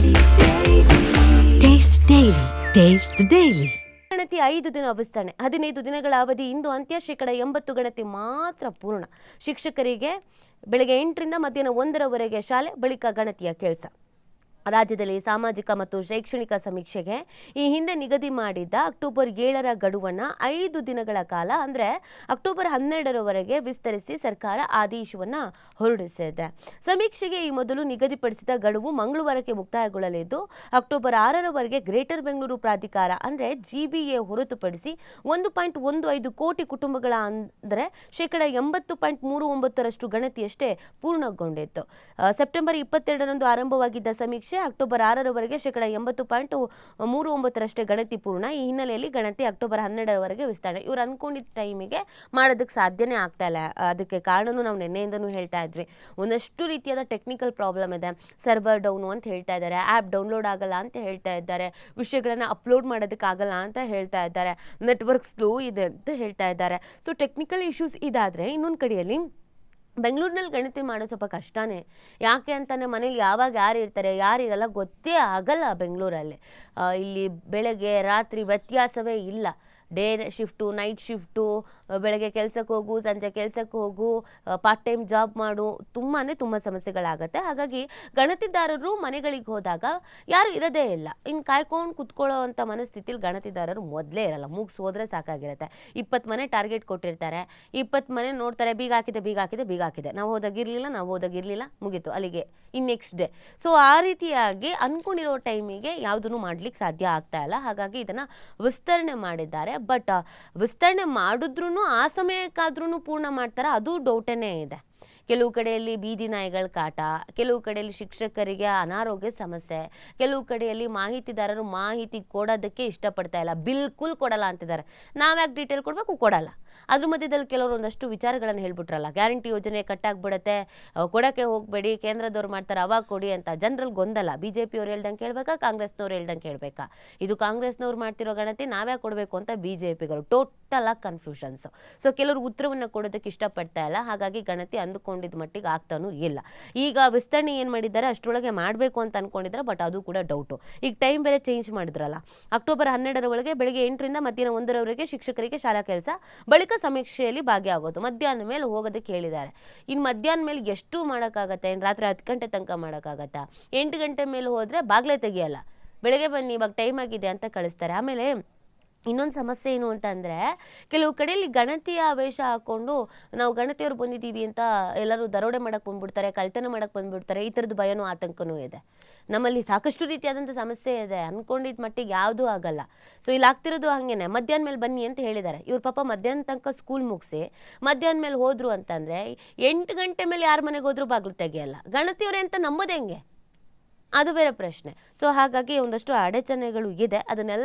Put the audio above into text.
Taste Daily. Taste the Daily. ಗಣತಿ 5 ದಿನ ವಿಸ್ತರಣೆ 15 ದಿನಗಳ ಅವಧಿ ಇಂದು ಅಂತ್ಯ 80% ಗಣತಿ ಮಾತ್ರ ಪೂರ್ಣ ಶಿಕ್ಷಕರಿಗೆ ಬೆಳಗ್ಗೆ 8ರಿಂದ ಮಧ್ಯಾಹ್ನ 1ರವರೆಗೆ ಶಾಲೆ ಬಳಿಕ ಗಣತಿಯ ಕೆಲಸ ರಾಜ್ಯದಲ್ಲಿ ಸಾಮಾಜಿಕ ಮತ್ತು ಶೈಕ್ಷಣಿಕ ಸಮೀಕ್ಷೆಗೆ ಈ ಹಿಂದೆ ನಿಗದಿ ಮಾಡಿದ್ದ ಅಕ್ಟೋಬರ್ 7ರ ಗಡುವನ್ನು 5 ದಿನಗಳ ಕಾಲ ಅಂದರೆ ಅಕ್ಟೋಬರ್ 12ರವರೆಗೆ ವಿಸ್ತರಿಸಿ ಸರ್ಕಾರ ಆದೇಶವನ್ನು ಹೊರಡಿಸಿದೆ. ಸಮೀಕ್ಷೆಗೆ ಈ ಮೊದಲು ನಿಗದಿಪಡಿಸಿದ ಗಡುವು ಮಂಗಳವಾರಕ್ಕೆ ಮುಕ್ತಾಯಗೊಳ್ಳಲಿದ್ದು ಅಕ್ಟೋಬರ್ 6ರವರೆಗೆ ಗ್ರೇಟರ್ ಬೆಂಗಳೂರು ಪ್ರಾಧಿಕಾರ ಅಂದರೆ GBA ಹೊರತುಪಡಿಸಿ 1.15 ಕೋಟಿ ಕುಟುಂಬಗಳ ಅಂದರೆ 80.39% ಗಣತಿಯಷ್ಟೇ ಪೂರ್ಣಗೊಂಡಿತ್ತು. ಸೆಪ್ಟೆಂಬರ್ 22ರಂದು ಆರಂಭವಾಗಿದ್ದ ಸಮೀಕ್ಷೆ ಅಕ್ಟೋಬರ್ 6ರವರೆಗೆ 80.39% ಗಣತಿ ಪೂರ್ಣ. ಈ ಹಿನ್ನೆಲೆಯಲ್ಲಿ ಗಣತಿ ಅಕ್ಟೋಬರ್ 12ರವರೆಗೆ ವಿಸ್ತರಣೆ. ಇವ್ರು ಅನ್ಕೊಂಡಿದ್ದ ಟೈಮಿಗೆ ಮಾಡೋದಕ್ಕೆ ಸಾಧ್ಯನೇ ಆಗ್ತಾ ಇಲ್ಲ. ಅದಕ್ಕೆ ಕಾರಣನೂ ನಾವು ನಿನ್ನೆಯಿಂದನೂ ಹೇಳ್ತಾ ಇದ್ವಿ. ಒಂದಷ್ಟು ರೀತಿಯಾದ ಟೆಕ್ನಿಕಲ್ ಪ್ರಾಬ್ಲಮ್ ಇದೆ. ಸರ್ವರ್ ಡೌನು ಅಂತ ಹೇಳ್ತಾ ಇದ್ದಾರೆ, ಆ್ಯಪ್ ಡೌನ್ಲೋಡ್ ಆಗಲ್ಲ ಅಂತ ಹೇಳ್ತಾ ಇದ್ದಾರೆ, ವಿಷಯಗಳನ್ನು ಅಪ್ಲೋಡ್ ಮಾಡೋದಕ್ಕಾಗಲ್ಲ ಅಂತ ಹೇಳ್ತಾ ಇದ್ದಾರೆ, ನೆಟ್ವರ್ಕ್ ಸ್ಲೋ ಇದೆ ಅಂತ ಹೇಳ್ತಾ ಇದ್ದಾರೆ. ಸೊ ಟೆಕ್ನಿಕಲ್ ಇಶ್ಯೂಸ್ ಇದಾದರೆ ಇನ್ನೊಂದು ಕಡೆಯಲ್ಲಿ ಬೆಂಗಳೂರಿನಲ್ಲಿ ಗಣತಿ ಮಾಡೋದು ಸ್ವಲ್ಪ ಕಷ್ಟನೇ. ಯಾಕೆ ಅಂತಲೇ ಮನೇಲಿ ಯಾವಾಗ ಯಾರು ಇರ್ತಾರೆ ಯಾರು ಇರಲ್ಲ ಗೊತ್ತೇ ಆಗಲ್ಲ ಬೆಂಗಳೂರಲ್ಲಿ. ಇಲ್ಲಿ ಬೆಳಗ್ಗೆ ರಾತ್ರಿ ವ್ಯತ್ಯಾಸವೇ ಇಲ್ಲ. ಡೇ ಶಿಫ್ಟು, ನೈಟ್ ಶಿಫ್ಟು, ಬೆಳಗ್ಗೆ ಕೆಲಸಕ್ಕೆ ಹೋಗು, ಸಂಜೆ ಕೆಲಸಕ್ಕೆ ಹೋಗು, ಪಾರ್ಟ್ ಟೈಮ್ ಜಾಬ್ ಮಾಡು, ತುಂಬ ಸಮಸ್ಯೆಗಳಾಗತ್ತೆ. ಹಾಗಾಗಿ ಗಣತಿದಾರರು ಮನೆಗಳಿಗೆ ಹೋದಾಗ ಯಾರು ಇರೋದೇ ಇಲ್ಲ. ಇನ್ನು ಕಾಯ್ಕೊಂಡು ಕುತ್ಕೊಳ್ಳೋ ಅಂಥ ಮನಸ್ಥಿತಿಲಿ ಗಣತಿದಾರರು ಮೊದಲೇ ಇರಲ್ಲ. ಮುಗಿಸ್ ಹೋದ್ರೆ ಸಾಕಾಗಿರುತ್ತೆ. 20 ಮನೆ ಟಾರ್ಗೆಟ್ ಕೊಟ್ಟಿರ್ತಾರೆ, 20 ಮನೆ ನೋಡ್ತಾರೆ, ಬೀಗ ಹಾಕಿದೆ, ನಾವು ಹೋದಾಗಿರಲಿಲ್ಲ, ಮುಗೀತು ಅಲ್ಲಿಗೆ, ಇನ್ನು ನೆಕ್ಸ್ಟ್ ಡೇ. ಸೊ ಆ ರೀತಿಯಾಗಿ ಅಂದ್ಕೊಂಡಿರೋ ಟೈಮಿಗೆ ಯಾವುದನ್ನು ಮಾಡ್ಲಿಕ್ಕೆ ಸಾಧ್ಯ ಆಗ್ತಾ ಇಲ್ಲ. ಹಾಗಾಗಿ ಇದನ್ನು ವಿಸ್ತರಣೆ ಮಾಡಿದ್ದಾರೆ. ಬಟ್ ವಿಸ್ತರಣೆ ಮಾಡಿದ್ರೂ ಆ ಸಮಯಕ್ಕಾದ್ರೂ ಪೂರ್ಣ ಮಾಡ್ತಾರೆ, ಅದು ಡೌಟೇನೇ ಇದೆ. ಕೆಲವು ಕಡೆಯಲ್ಲಿ ಬೀದಿ ನಾಯಿಗಳ ಕಾಟ, ಕೆಲವು ಕಡೆಯಲ್ಲಿ ಶಿಕ್ಷಕರಿಗೆ ಅನಾರೋಗ್ಯ ಸಮಸ್ಯೆ, ಕೆಲವು ಕಡೆಯಲ್ಲಿ ಮಾಹಿತಿದಾರರು ಮಾಹಿತಿ ಕೊಡೋದಕ್ಕೆ ಇಷ್ಟಪಡ್ತಾ ಇಲ್ಲ, ಬಿಲ್ಕುಲ್ ಕೊಡಲ್ಲ ಅಂತಿದ್ದಾರೆ. ನಾವ್ಯಾಕೆ ಡೀಟೇಲ್ ಕೊಡಬೇಕು, ಕೊಡಲ್ಲ. ಅದ್ರ ಮಧ್ಯದಲ್ಲಿ ಕೆಲವರು ಒಂದಷ್ಟು ವಿಚಾರಗಳನ್ನು ಹೇಳ್ಬಿಟ್ರಲ್ಲ, ಗ್ಯಾರಂಟಿ ಯೋಜನೆ ಕಟ್ಟಾಗ್ಬಿಡುತ್ತೆ, ಕೊಡೋಕ್ಕೆ ಹೋಗಬೇಡಿ, ಕೇಂದ್ರದವ್ರು ಮಾಡ್ತಾರೆ ಅವಾಗ ಕೊಡಿ ಅಂತ. ಜನರಲ್ಲಿ ಗೊಂದಲ. BJP ಅವ್ರು ಹೇಳ್ದಂಗೆ ಕೇಳಬೇಕಾ, ಕಾಂಗ್ರೆಸ್ನವ್ರು ಹೇಳ್ದಂಗೆ ಕೇಳಬೇಕಾ? ಇದು ಕಾಂಗ್ರೆಸ್ನವ್ರು ಮಾಡ್ತಿರೋ ಗಣತಿ, ನಾವ್ಯಾಕೆ ಕೊಡಬೇಕು ಅಂತ BJPಗರು. ಟೋಟಲ್ ಆಗಿ ಕನ್ಫ್ಯೂಷನ್ಸು. ಸೊ ಕೆಲವರು ಉತ್ತರವನ್ನು ಕೊಡೋದಕ್ಕೆ ಇಷ್ಟಪಡ್ತಾ ಇಲ್ಲ. ಹಾಗಾಗಿ ಗಣತಿ ಅಂದುಕೊಂಡಿದ್ದ ಮಟ್ಟಿಗೆ ಆಗ್ತಾನೂ ಇಲ್ಲ. ಈಗ ವಿಸ್ತರಣೆ ಏನು ಮಾಡಿದ್ದಾರೆ ಅಷ್ಟರೊಳಗೆ ಮಾಡಬೇಕು ಅಂತ ಅಂದ್ಕೊಂಡಿದ್ದಾರೆ, ಬಟ್ ಅದು ಕೂಡ ಡೌಟು. ಈಗ ಟೈಮ್ ಬೇರೆ ಚೇಂಜ್ ಮಾಡಿದ್ರಲ್ಲ. ಅಕ್ಟೋಬರ್ 12ರ ಒಳಗೆ ಬೆಳಗ್ಗೆ 8ರಿಂದ ಮಧ್ಯಾಹ್ನ 1ರವರೆಗೆ ಶಿಕ್ಷಕರಿಗೆ ಶಾಲಾ ಕೆಲಸ, ಬಳಿಕ ಸಮೀಕ್ಷೆಯಲ್ಲಿ ಭಾಗಿಯಾಗೋದು. ಮಧ್ಯಾಹ್ನ ಮೇಲೆ ಹೋಗೋದಕ್ಕೆ ಹೇಳಿದ್ದಾರೆ. ಇನ್ನು ಮಧ್ಯಾಹ್ನ ಮೇಲೆ ಎಷ್ಟು ಮಾಡೋಕ್ಕಾಗತ್ತೆ? ಇನ್ನು ರಾತ್ರಿ 10 ಗಂಟೆ ತನಕ ಮಾಡೋಕ್ಕಾಗತ್ತಾ? 8 ಗಂಟೆ ಮೇಲೆ ಹೋದರೆ ಬಾಗ್ಲೇ ತೆಗಿಯಲ್ಲ, ಬೆಳಗ್ಗೆ ಬನ್ನಿ ಇವಾಗ ಟೈಮ್ ಆಗಿದೆ ಅಂತ ಕಳಿಸ್ತಾರೆ. ಆಮೇಲೆ ಇನ್ನೊಂದು ಸಮಸ್ಯೆ ಏನು ಅಂತಂದರೆ, ಕೆಲವು ಕಡೆಯಲ್ಲಿ ಗಣತಿಯ ಆವೇಶ ಹಾಕ್ಕೊಂಡು ನಾವು ಗಣತಿಯವರು ಬಂದಿದ್ದೀವಿ ಅಂತ ಎಲ್ಲರೂ ದರೋಡೆ ಮಾಡೋಕ್ಕೆ ಬಂದ್ಬಿಡ್ತಾರೆ, ಕಳ್ತನ ಮಾಡೋಕ್ಕೆ ಬಂದ್ಬಿಡ್ತಾರೆ. ಈ ಥರದ್ದು ಭಯನೂ ಆತಂಕನೂ ಇದೆ. ನಮ್ಮಲ್ಲಿ ಸಾಕಷ್ಟು ರೀತಿಯಾದಂಥ ಸಮಸ್ಯೆ ಇದೆ. ಅಂದ್ಕೊಂಡಿದ್ದ ಮಟ್ಟಿಗೆ ಯಾವುದೂ ಆಗಲ್ಲ. ಸೊ ಇಲ್ಲಿ ಆಗ್ತಿರೋದು ಹಾಗೇನೆ. ಮಧ್ಯಾಹ್ನ ಮೇಲೆ ಬನ್ನಿ ಅಂತ ಹೇಳಿದ್ದಾರೆ. ಇವ್ರ ಪಾಪ ಮಧ್ಯಾಹ್ನ ತನಕ ಸ್ಕೂಲ್ ಮುಗಿಸಿ ಮಧ್ಯಾಹ್ನ ಮೇಲೆ ಹೋದರು ಅಂತಂದರೆ 8 ಗಂಟೆ ಮೇಲೆ ಯಾರ ಮನೆಗೆ ಹೋದ್ರೂ ಬಾಗಿಲು ತೆಗಿಯಲ್ಲ. ಗಣತಿಯವರೇ ಅಂತ ನಂಬೋದು ಹೆಂಗೆ? ಅದು ಬೇರೆ ಪ್ರಶ್ನೆ. ಸೊ ಹಾಗಾಗಿ ಒಂದಷ್ಟು ಅಡಚಣೆಗಳು ಇದೆ. ಅದನ್ನೆಲ್ಲ